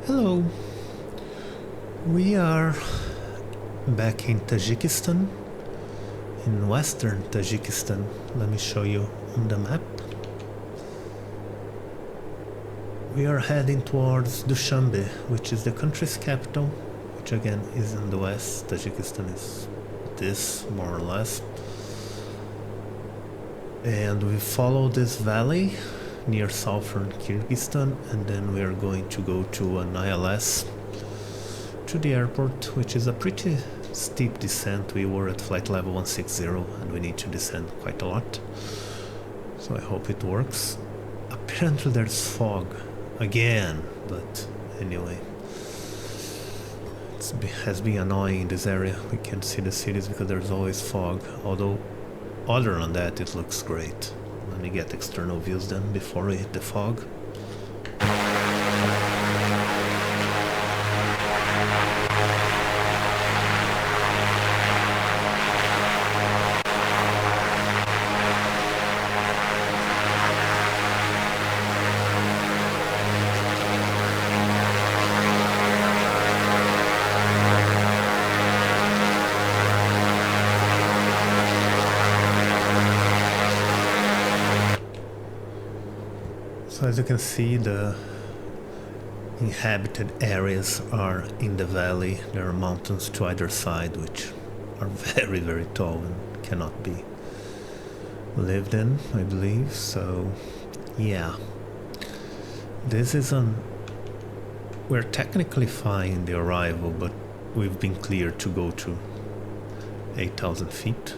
Hello, we are back in Tajikistan, in western Tajikistan. Let me show you on the map. We are heading towards Dushanbe, which is the country's capital, which again is in the west. Tajikistan is this, more or less. And we follow this valley near southern Kyrgyzstan, and then we are going to go to an ILS to the airport, which is a pretty steep descent. We were at flight level 160 and we need to descend quite a lot, so I hope it works. Apparently there's fog again, but anyway, it has been annoying in this area. We can't see the cities because there's always fog, although other than that it looks great. Let me get external views then before we hit the fog. So as you can see, the inhabited areas are in the valley. There are mountains to either side which are very, very tall and cannot be lived in, I believe. So yeah, this is we're technically fine in the arrival, but we've been cleared to go to 8,000 feet,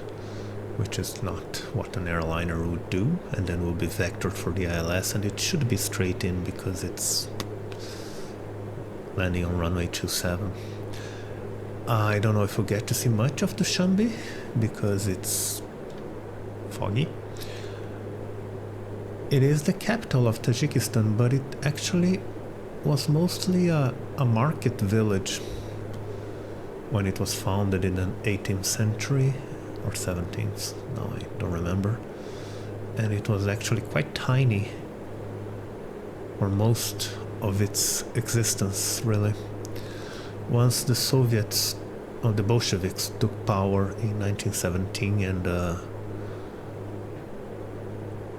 which is not what an airliner would do, and then we'll be vectored for the ILS, and it should be straight in because it's landing on runway 27. I don't know if we'll get to see much of Dushanbe because it's foggy. It is the capital of Tajikistan, but it actually was mostly a market village when it was founded in the 18th century or 17th, now I don't remember, and it was actually quite tiny for most of its existence, really. Once the Soviets, or the Bolsheviks, took power in 1917 and the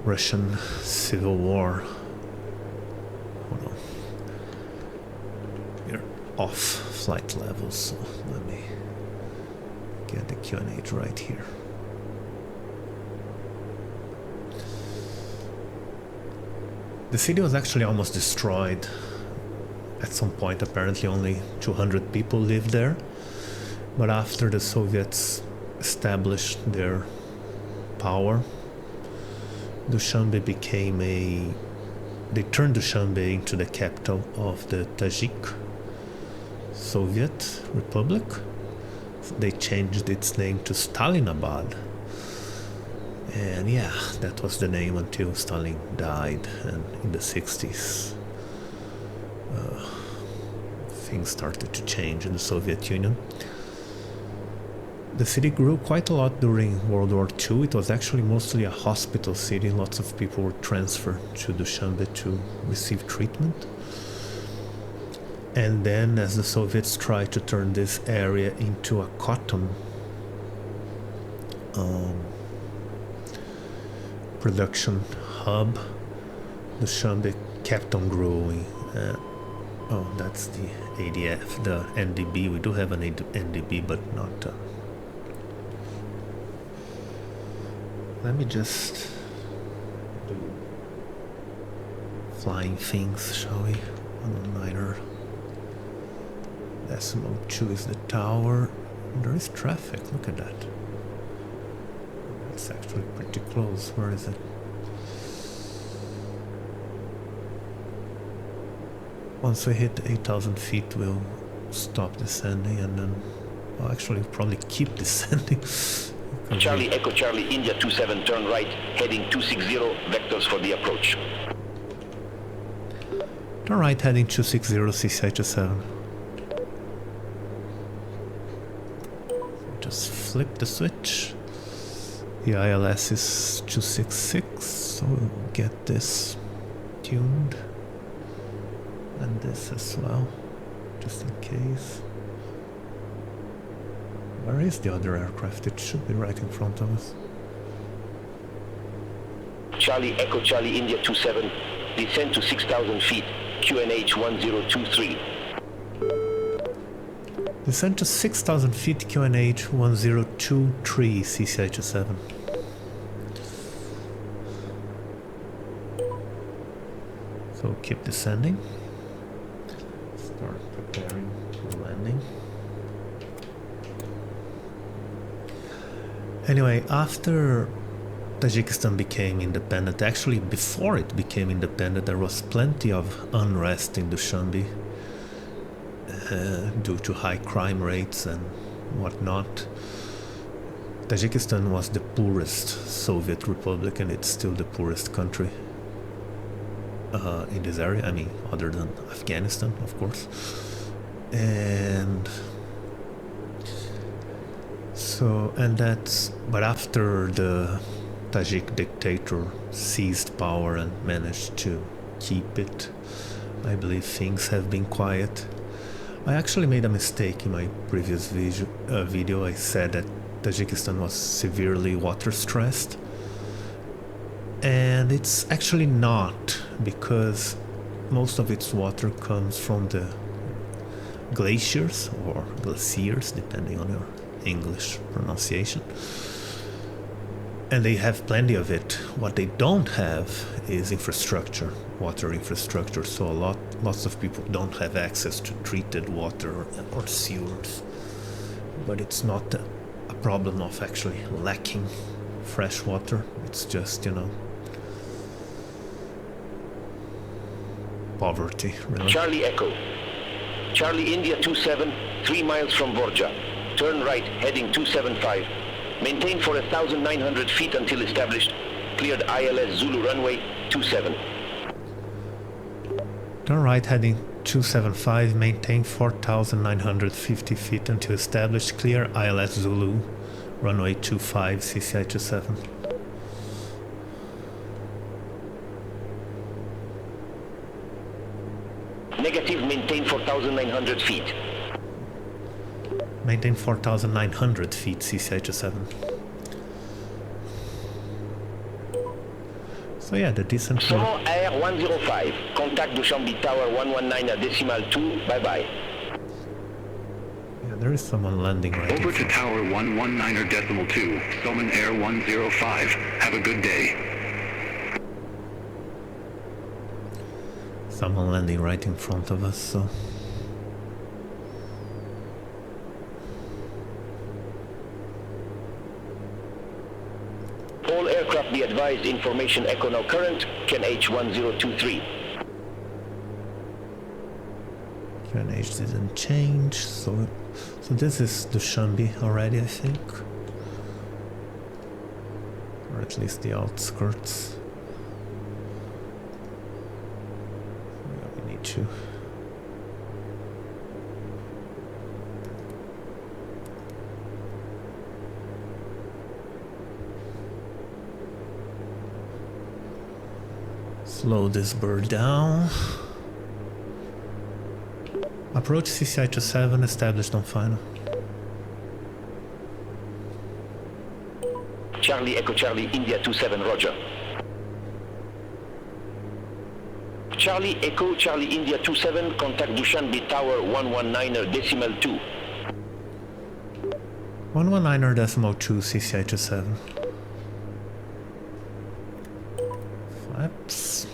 Russian Civil War, hold on, we're off flight levels, so let me get the QNH right here. The city was actually almost destroyed at some point. Apparently only 200 people lived there, but after the Soviets established their power, Dushanbe became they turned Dushanbe into the capital of the Tajik Soviet Republic. They changed its name to Stalinabad, and yeah, that was the name until Stalin died, and in the 60s things started to change in the Soviet Union. The city grew quite a lot during World War II. It was actually mostly a hospital city. Lots of people were transferred to Dushanbe to receive treatment. And then as the Soviets tried to turn this area into a cotton production hub, Dushanbe kept on growing. Oh, that's the ADF, the NDB. We do have an NDB, but not... Let me just do flying things, shall we? On the niner. Decimal 2 is the tower. There is traffic, look at that. It's actually pretty close. Where is it? Once we hit 8,000 feet, we'll stop descending, and then we'll actually probably keep descending. Charlie Echo Charlie India 27, turn right, heading 260, vectors for the approach. Turn right, heading 260, CCI27. Just flip the switch. The ILS is 266, so we'll get this tuned. And this as well, just in case. Where is the other aircraft? It should be right in front of us. Charlie Echo Charlie India 27, descend to 6,000 feet, QNH 1023. Descend to 6,000 feet, QNH 1023, CCH-7. So keep descending. Start preparing for landing. Anyway, after Tajikistan became independent, actually before it became independent, there was plenty of unrest in Dushanbe due to high crime rates and whatnot. Tajikistan was the poorest Soviet republic, and it's still the poorest country in this area. I mean, other than Afghanistan, of course. And so, but after the Tajik dictator seized power and managed to keep it, I believe things have been quiet. I actually made a mistake in my previous video. I said that Tajikistan was severely water stressed, and it's actually not, because most of its water comes from the glaciers or glaciers, depending on your English pronunciation, and they have plenty of it. What they don't have is infrastructure, water infrastructure, so lots of people don't have access to treated water or sewers. But it's not a problem of actually lacking fresh water, it's just, poverty, really. Charlie Echo Charlie India 27, 3 miles from Borja, turn right heading 275, maintain for 1,900 feet until established, cleared ILS Zulu runway 27. Turn right heading 275, maintain 4,950 feet until established, clear ILS Zulu, runway 25, CCI-27. Negative, maintain 4,900 feet. Maintain 4,900 feet, CCI-7. So yeah, the descent... Summon Air 105, contact Dushanbe Tower 119.2, bye-bye. Yeah, there is someone landing right over to Tower 119.2, Summon Air 105, have a good day. Someone landing right in front of us, so... All aircraft be advised, information echo now current, QNH 1023. QNH didn't change, so this is Dushanbe already, I think. Or at least the outskirts. Yeah, we need to... slow this bird down. Approach CCI-7 established on final. Charlie Echo Charlie India 27, roger. Charlie Echo Charlie India 27, contact Dushanbe Tower 119.2. 119.2 CCI-7. Flaps.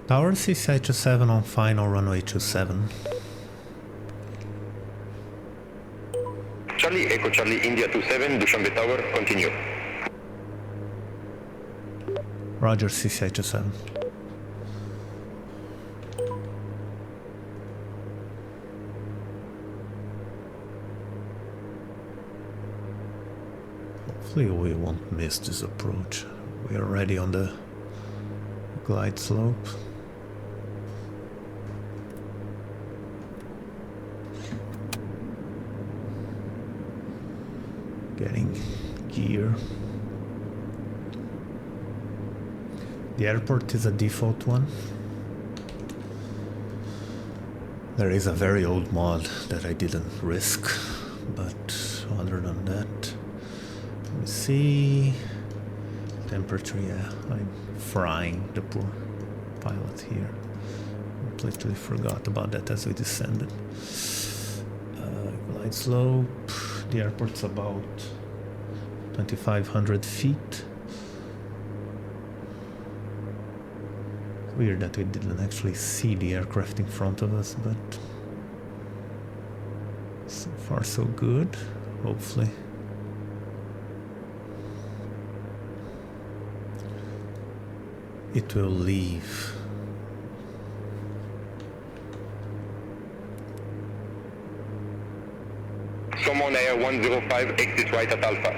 Tower CCI-7 on final, runway 27. Charlie Echo Charlie India 27, Dushanbe Tower, continue. Roger, CCI-7. Hopefully we won't miss this approach. We are already on the glide slope. Getting gear. The airport is a default one. There is a very old mod that I didn't risk, but other than that, let me see. Temperature, yeah, I'm frying the poor pilot here. Completely forgot about that as we descended. Glide slope. The airport's about 2,500 feet. Weird that we didn't actually see the aircraft in front of us, but so far so good, hopefully. It will leave. Someone Air 105, exit right at Alpha.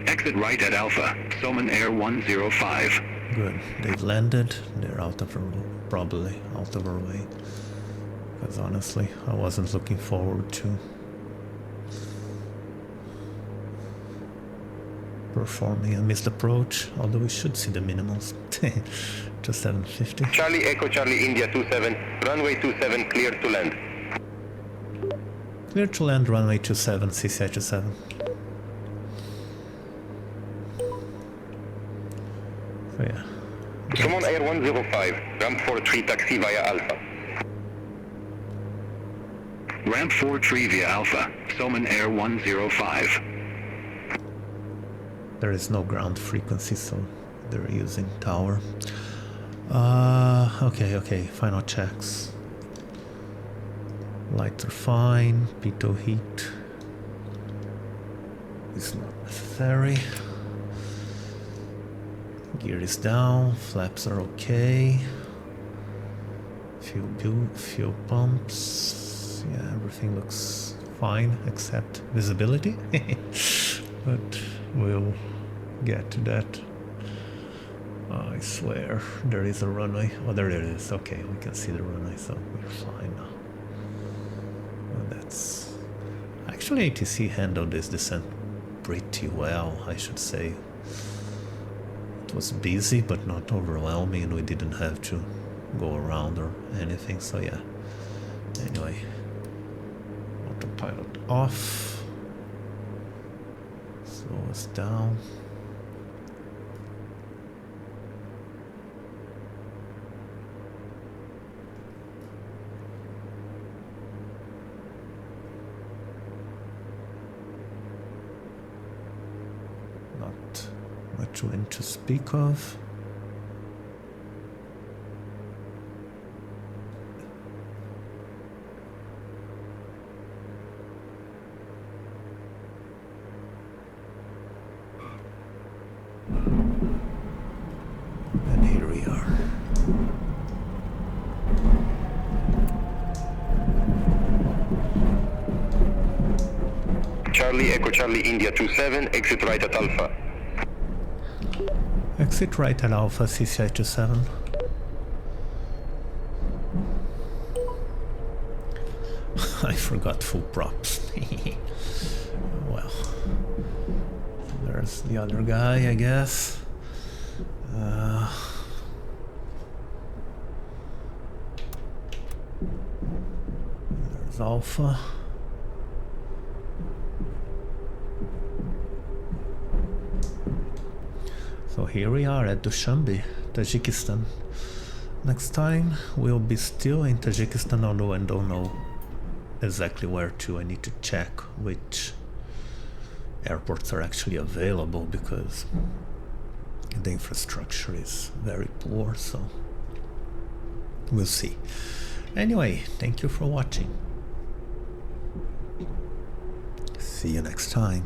Exit right at Alpha. Soman Air 105. Good. They've landed. They're out of our, probably out of our way. Because honestly, I wasn't looking forward to performing a missed approach, although we should see the minimals. Just 750. Charlie Echo Charlie India 27, runway 27 clear to land. Clear to land, runway 27, CCI 27. So yeah. Someone Air 105, ramp 43 taxi via Alpha. Ramp 43 via Alpha. Soman Air 105. There is no ground frequency, so they're using tower. Okay, final checks. Lights are fine, pitot heat is not necessary. Gear is down, flaps are okay. Fuel pumps, yeah, everything looks fine except visibility. But we'll get to that. I swear there is a runway. Oh, there it is. Okay, we can see the runway, so we're fine now. Well, that's actually ATC handled this descent pretty well, I should say. It was busy but not overwhelming, and we didn't have to go around or anything, so yeah. Anyway, autopilot off. Slow us down. Not much wind to speak of. And here we are. Charlie Echo Charlie India 27, exit right at Alpha. Exit right at Alpha, CCI 27. I forgot full props. Well, there's the other guy, I guess. There's Alpha. So here we are at Dushanbe, Tajikistan. Next time we'll be still in Tajikistan, although I don't know exactly where to. I need to check which airports are actually available because the infrastructure is very poor, so we'll see. Anyway, thank you for watching. See you next time.